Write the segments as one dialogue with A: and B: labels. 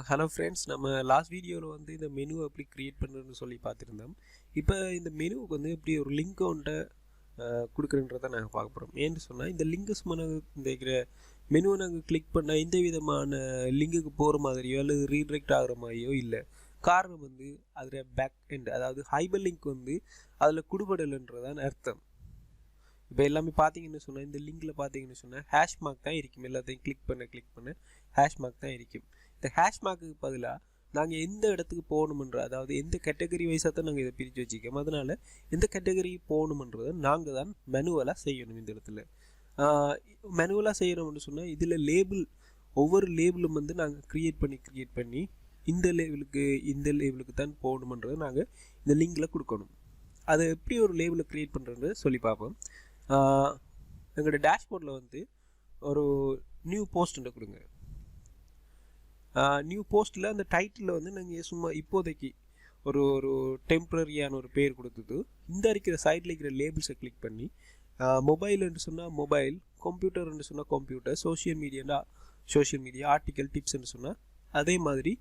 A: Hello friends, நம்ம last வீடியோவில் வந்து இந்த மெனு எப்படி க்ரியேட் பண்ணுறதுன்னு சொல்லி பார்த்துருந்தோம். இப்போ இந்த மெனுவுக்கு வந்து எப்படி ஒரு லிங்க் ஒன்றை கொடுக்குறன்றதை நாங்கள் பார்க்க போகிறோம். ஏன்னு சொன்னால் இந்த லிங்கு சும்மா நாங்கள் இந்த மெனுவை நாங்கள் கிளிக் பண்ணால் எந்த விதமான லிங்குக்கு போகிற மாதிரியோ அல்லது ரீட்ரெக்ட் ஆகிற மாதிரியோ இல்லை. காரணம் வந்து அதில் பேக் எண்ட், அதாவது ஹைபர் லிங்க் வந்து அதில் கொடுபடலைன்றதான் அர்த்தம். இப்போ எல்லாமே பார்த்தீங்கன்னு சொன்னால் இந்த லிங்கில் பார்த்தீங்கன்னு சொன்னால் ஹேஷ் மார்க் தான் இருக்கும். எல்லாத்தையும் கிளிக் பண்ண ஹேஷ் மார்க் தான் இருக்கும். இந்த ஹேஷ் மார்க்குக்கு பதிலாக நாங்கள் எந்த இடத்துக்கு போகணுமன்ற, அதாவது எந்த கேட்டகரி வைஸாக தான் நாங்கள் இதை பிரித்து வச்சுக்கோம். அதனால் எந்த கேட்டகரி போகணுமன்றதை நாங்கள் தான் மேனுவலாக செய்யணும். இந்த இடத்துல மேனுவலாக செய்யணும்னு சொன்னால் இதில் லேபிள், ஒவ்வொரு லேபிளும் வந்து நாங்கள் க்ரியேட் பண்ணி இந்த லேபிளுக்கு தான் போகணுமன்றதை நாங்கள் இந்த லிங்கில் கொடுக்கணும். அதை எப்படி ஒரு லேபிளை க்ரியேட் பண்ணுறது சொல்லி பார்ப்போம். எங்களோட டேஷ்போர்டில் வந்து ஒரு நியூ போஸ்ட்டுன்னு கொடுங்க. நியூ போஸ்ட்டில் அந்த டைட்டிலில் வந்து நாங்கள் சும்மா இப்போதைக்கு ஒரு டெம்ப்ரரியான ஒரு பேர் கொடுத்தது. இந்த இருக்கிற சைடில் இருக்கிற லேபிள்ஸை கிளிக் பண்ணி மொபைல்னு சொன்னால் மொபைல், கம்ப்யூட்டர்னு சொன்னால் கம்ப்யூட்டர், சோஷியல் மீடியா, ஆர்டிக்கல், டிப்ஸ்ன்னு சொன்னால் அதே மாதிரி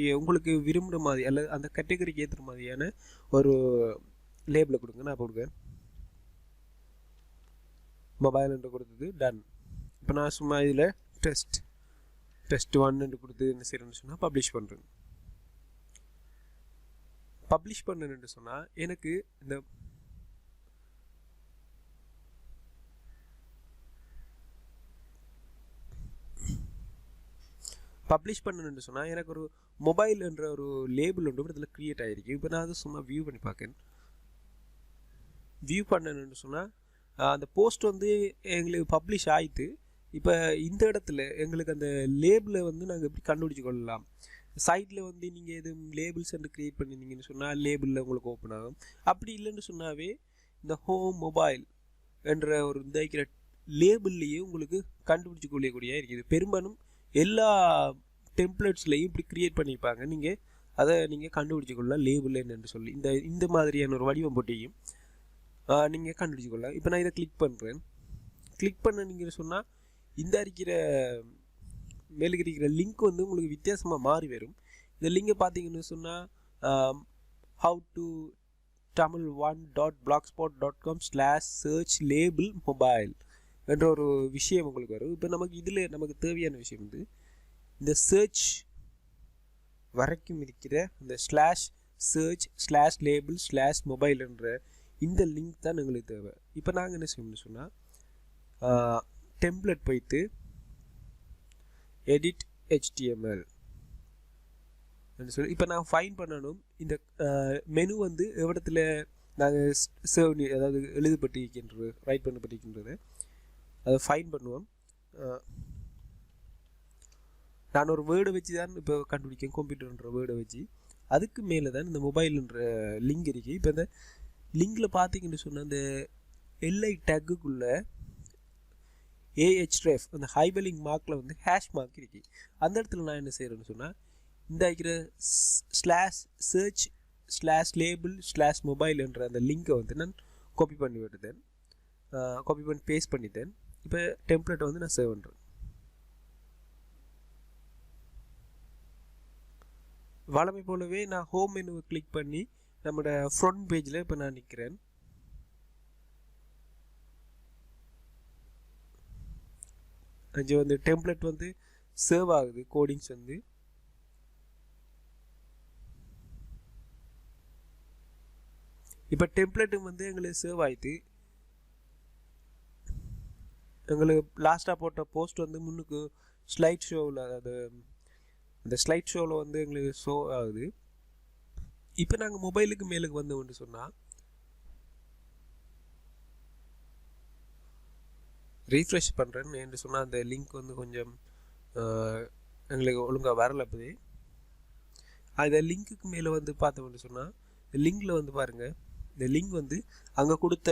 A: உங்களுக்கு விரும்புகிற மாதிரி அல்லது அந்த கேட்டகரிக்கு ஏற்றுற மாதிரியான ஒரு லேபிளை கொடுங்க. நான் கொடுங்க மொபைல் என்று கொடுத்தது டன். இப்போ நான் சும்மா இதில் டெஸ்ட் 1 கொடுத்து என்ன செய்யணும்னு சொன்னால் பப்ளிஷ் பண்ணுறேன். பப்ளிஷ் பண்ணணுன்னு சொன்னால் எனக்கு இந்த பப்ளிஷ் பண்ணணுன்னு சொன்னால் எனக்கு ஒரு மொபைல் என்ற ஒரு லேபிள் ஒன்று இதில் க்ரியேட் ஆகிருக்கு. இப்போ நான் அதை சும்மா வியூ பண்ணி பார்க்கேன். வியூ பண்ணணுன்னு சொன்னால் அந்த போஸ்ட் வந்து எங்களுக்கு பப்ளிஷ் ஆகிட்டு. இப்போ இந்த இடத்துல எங்களுக்கு அந்த லேபிளை வந்து நாங்கள் எப்படி கண்டுபிடிச்சி கொள்ளலாம். சைட்டில் வந்து நீங்கள் எதுவும் லேபிள்ஸ் என்று க்ரியேட் பண்ணியிருந்தீங்கன்னு சொன்னால் லேபிளில் உங்களுக்கு ஓப்பன் ஆகும். அப்படி இல்லைன்னு சொன்னாவே இந்த ஹோம் மொபைல் என்ற ஒரு இந்த இருக்கிற லேபிள்லேயே உங்களுக்கு கண்டுபிடிச்சி கொள்ளக்கூடிய இருக்குது. பெரும்பாலும் எல்லா டெம்ப்ளேட்ஸ்லையும் இப்படி க்ரியேட் பண்ணியிருப்பாங்க. நீங்கள் கண்டுபிடிச்சி கொள்ளலாம் லேபிள் என்னென்று சொல்லி இந்த மாதிரியான ஒரு வடிவம் போட்டியும் நீங்கள் கண்டுபிடிச்சி கொள்ளலாம். இப்போ நான் இதை கிளிக் பண்ணுறேன். கிளிக் பண்ண நீங்கள் சொன்னால் இந்த இருக்கிற மேலுக்கு இருக்கிற லிங்க் வந்து உங்களுக்கு வித்தியாசமாக மாறி வரும். இந்த லிங்கை பார்த்தீங்கன்னு சொன்னால் howto.tamil1.blogspot.com/search-label-mobile என்ற ஒரு விஷயம் உங்களுக்கு வரும். இப்போ நமக்கு தேவையான விஷயம் வந்து இந்த சர்ச் வரைக்கும் இருக்கிற இந்த /search/label/mobile என்ற இந்த லிங்க் தான் எங்களுக்கு தேவை. இப்போ நாங்கள் என்ன செய்யணும்னு சொன்னால் டெம்ப்ளேட் போய்த்து எடிட் HTML சொல்லி இப்போ நான் ஃபைன் பண்ணணும். இந்த மெனு வந்து எவ்விடத்தில் நாங்கள் அதாவது எழுதப்பட்டிருக்கின்றது, ரைட் பண்ணப்பட்டிருக்கின்றது, அதை ஃபைன் பண்ணுவோம். நான் ஒரு வேர்டை வச்சு தான் இப்போ கண்டுபிடிக்கேன், கம்ப்யூட்டர்ன்ற வேர்டை வச்சு. அதுக்கு மேலே தான் இந்த மொபைல்ன்ற லிங்க் இருக்குது. இப்போ இந்த லிங்கில் பார்த்தீங்கன்னு சொன்னால் அந்த எல்ஐ டேக்குக்குள்ளே AHREF அந்த ஹைபர்லிங்க் மார்க்கில் வந்து ஹேஷ் மார்க் இருக்கு. அந்த இடத்துல நான் என்ன செய்கிறேன்னு சொன்னால் இந்த இருக்கிற /search/label/mobile என்ற அந்த லிங்கை வந்து நான் காப்பி பண்ணி பேஸ்ட் பண்ணிட்டேன். இப்போ டெம்ப்ளேட்டை வந்து நான் சேவ் பண்ணுறேன். வழமை போலவே நான் ஹோம் மெனுவை கிளிக் பண்ணி நம்மளோட ஃப்ரண்ட் பேஜில் இப்போ நான் நிற்கிறேன். அங்கே வந்து டெம்ப்ளேட் வந்து சேவ் ஆகுது, கோடிங்ஸ் வந்து. இப்போ டெம்ப்ளேட்டும் வந்து எங்களுக்கு சேவ் ஆகிட்டு. எங்களுக்கு லாஸ்ட்டாக போட்ட போஸ்ட் வந்து முன்னுக்கு ஸ்லைட் ஷோவில், அதாவது அந்த ஸ்லைட் ஷோவில் வந்து எங்களுக்கு ஷோ ஆகுது. இப்போ நாங்கள் மொபைலுக்கு மேலுக்கு வந்தோம்னு சொன்னால் ரீஃப்ரெஷ் பண்ணுறேன்னு என்று சொன்னால் அந்த லிங்க் வந்து கொஞ்சம் எங்களுக்கு ஒழுங்காக வரல. அப்போதே அந்த லிங்க்குக்கு மேலே வந்து பார்த்தோம்னு சொன்னால் இந்த லிங்கில் வந்து பாருங்கள், இந்த லிங்க் வந்து அங்கே கொடுத்த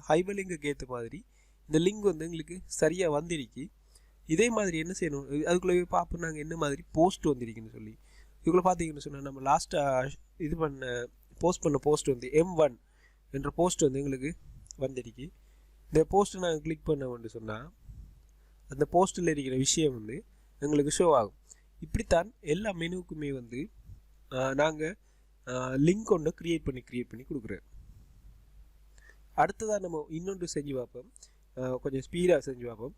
A: ஹைபர் லிங்குக்கு ஏற்ற மாதிரி இந்த லிங்க் வந்து எங்களுக்கு சரியாக வந்திருக்கு. இதே மாதிரி என்ன செய்யணும், அதுக்குள்ளே பார்ப்போம் நாங்கள் என்ன மாதிரி போஸ்ட் வந்திருக்குன்னு சொல்லி. இதுக்குள்ளே பார்த்தீங்கன்னு சொன்னால் நம்ம லாஸ்ட்டாக போஸ்ட் பண்ண போஸ்ட் வந்து M1 என்ற போஸ்ட் வந்து எங்களுக்கு வந்திருக்கு. இந்த போஸ்ட்டை நாங்கள் கிளிக் பண்ணோம்னு சொன்னால் அந்த போஸ்ட்டில் இருக்கிற விஷயம் வந்து எங்களுக்கு ஷோ ஆகும். இப்படித்தான் எல்லா மெனுவுக்குமே வந்து நாங்கள் லிங்க் ஒன்று க்ரியேட் பண்ணி கொடுக்குறேன். அடுத்ததாக நம்ம இன்னொன்று செஞ்சு பார்ப்போம், கொஞ்சம் ஸ்பீடாக செஞ்சு பார்ப்போம்.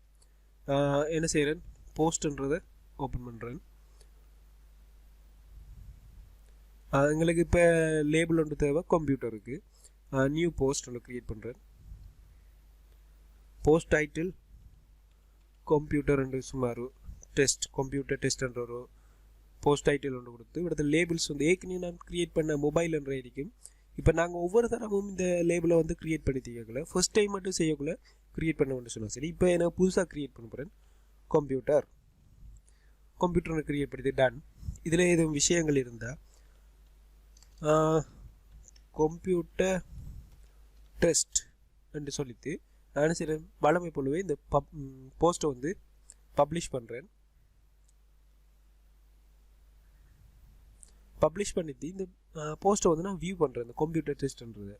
A: என்ன செய்கிறேன், போஸ்ட்ன்றதை ஓப்பன் பண்ணுறேன். எங்களுக்கு இப்போ லேபிள் ஒன்று தேவை கம்ப்யூட்டருக்கு. நியூ போஸ்ட் ஒன்று க்ரியேட் பண்ணுறேன். போஸ்ட் டைட்டில் கம்ப்யூட்டர் என்று சுமார் டெஸ்ட், கம்ப்யூட்டர் டெஸ்ட்ன்ற ஒரு போஸ்ட் டைட்டில் ஒன்று கொடுத்து இவிடத்தில் லேபிள்ஸ் வந்து ஏற்கனவே நான் க்ரியேட் பண்ண மொபைல் என்ற ஐடிக்கும். இப்போ நாங்கள் ஒவ்வொரு தரமும் இந்த லேபிளை வந்து க்ரியேட் பண்ணி தீக்கல, ஃபர்ஸ்ட் டைம் மட்டும் செய்யக்குள்ள க்ரியேட் பண்ண சொன்னால் சரி. இப்போ எனக்கு புதுசாக க்ரியேட் பண்ண போகிறேன். கம்ப்யூட்டர் க்ரியேட் பண்ணி டன். இதில் எதுவும் விஷயங்கள் இருந்தால் கம்ப்யூட்டர் டெஸ்ட் என்று சொல்லிட்டு நான் சில வளமை போலவே இந்த போஸ்ட்டை வந்து பப்ளிஷ் பண்ணுறேன். பப்ளிஷ் பண்ணிட்டு இந்த போஸ்ட்டை வந்து நான் வியூ பண்ணுறேன். இந்த கம்ப்யூட்டர் டெஸ்ட்ன்றது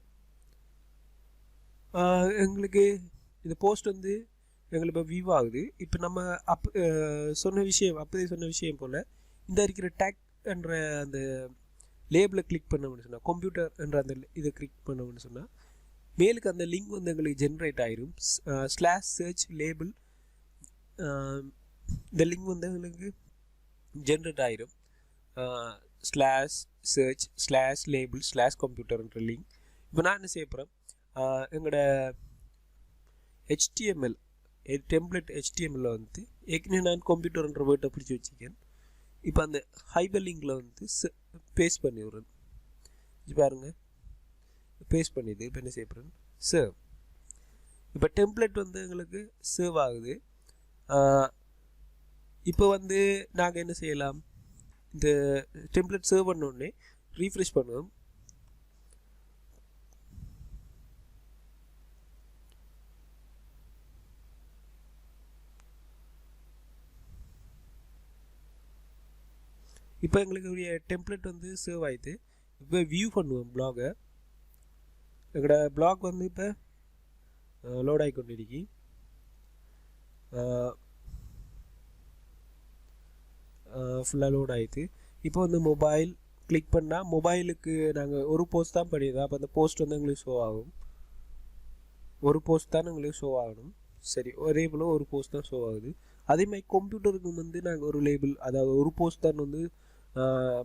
A: எங்களுக்கு இந்த போஸ்ட் வந்து எங்களுக்கு இப்போ வியூ ஆகுது. இப்போ நம்ம சொன்ன விஷயம் அப்போதே சொன்ன விஷயம் போல் இந்த இருக்கிற டேக் என்ற அந்த லேபிளை கிளிக் பண்ணோம்னு சொன்னால், கம்ப்யூட்டர் என்ற அந்த இதை கிளிக் பண்ணோம்னு சொன்னால் மேலுக்கு அந்த லிங்க் வந்து எங்களுக்கு ஜென்ரேட் ஆயிரும். /search லேபிள் இந்த லிங்க் வந்து எங்களுக்கு ஜென்ரேட் ஆயிரும். /search /label /computerன்ற லிங்க். இப்போ நான் என்ன செய்ய போகிறேன், எங்களோட HTML டெம்ப்ளேட் HTML வந்து ஏற்கனவே நான் கம்ப்யூட்டர்ன்ற வேர்ட்டை பிடிச்சி வச்சுக்கேன். இப்போ அந்த ஹைபர் லிங்கில் வந்து பேஸ்ட் பண்ணி விடுறேன். இது பாருங்கள், பேஸ்ட் பண்ணிவிட்டு இப்போ என்ன செய்ய போகிறேன், சேவ். இப்போ டெம்ப்ளேட் வந்து எங்களுக்கு சேவ் ஆகுது. இப்போ வந்து நாங்கள் என்ன செய்யலாம், இந்த டெம்ப்ளேட் சேவ் பண்ணோடனே ரீஃப்ரெஷ் பண்ணுவோம். இப்போ எங்களுக்கு டெம்ப்ளேட் வந்து சேவ் ஆகிடுது. இப்போ வியூ பண்ணுவோம் பிளாகை. எங்களோட பிளாக் வந்து இப்போ லோட் ஆகி கொண்டிருக்கி. ஃபுல்லாக லோட் ஆகிடுது. இப்போ வந்து மொபைல் கிளிக் பண்ணால் மொபைலுக்கு நாங்கள் ஒரு போஸ்ட் தான் பண்ணிடுறோம். அப்போ அந்த போஸ்ட் வந்து எங்களுக்கு ஷோ ஆகும். ஒரு போஸ்ட் தான் எங்களுக்கு ஷோ ஆகணும். சரி, ஒரே போல் ஒரு போஸ்ட் தான் ஷோ ஆகுது. அதேமாதிரி கம்ப்யூட்டருக்கு வந்து நாங்கள் ஒரு லேபிள், அதாவது ஒரு போஸ்ட் தான் வந்து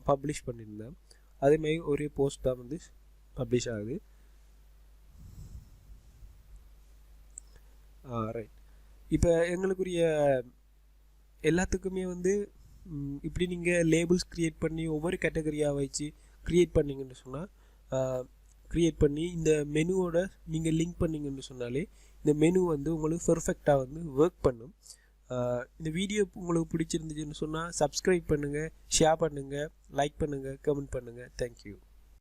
A: பப்ளிஷ் பண்ணியிருந்தேன். அதேமாதிரி ஒரே போஸ்ட் தான் வந்து பப்ளிஷ் ஆகுது. ரைட். இப்போ எங்களுக்குரிய எல்லாத்துக்குமே வந்து இப்படி நீங்கள் லேபிள்ஸ் க்ரியேட் பண்ணி ஒவ்வொரு கேட்டகரியாக வச்சு க்ரியேட் பண்ணிங்கன்னு சொன்னால், க்ரியேட் பண்ணி இந்த மெனுவோட நீங்கள் லிங்க் பண்ணிங்கன்னு சொன்னாலே இந்த மெனு வந்து உங்களுக்கு பெர்ஃபெக்டாக வந்து ஒர்க் பண்ணும். இந்த வீடியோ உங்களுக்கு பிடிச்சிருந்துச்சுன்னு சொன்னால் சப்ஸ்கிரைப் பண்ணுங்கள், ஷேர் பண்ணுங்கள், லைக் பண்ணுங்கள், கமெண்ட் பண்ணுங்கள். தேங்க்யூ.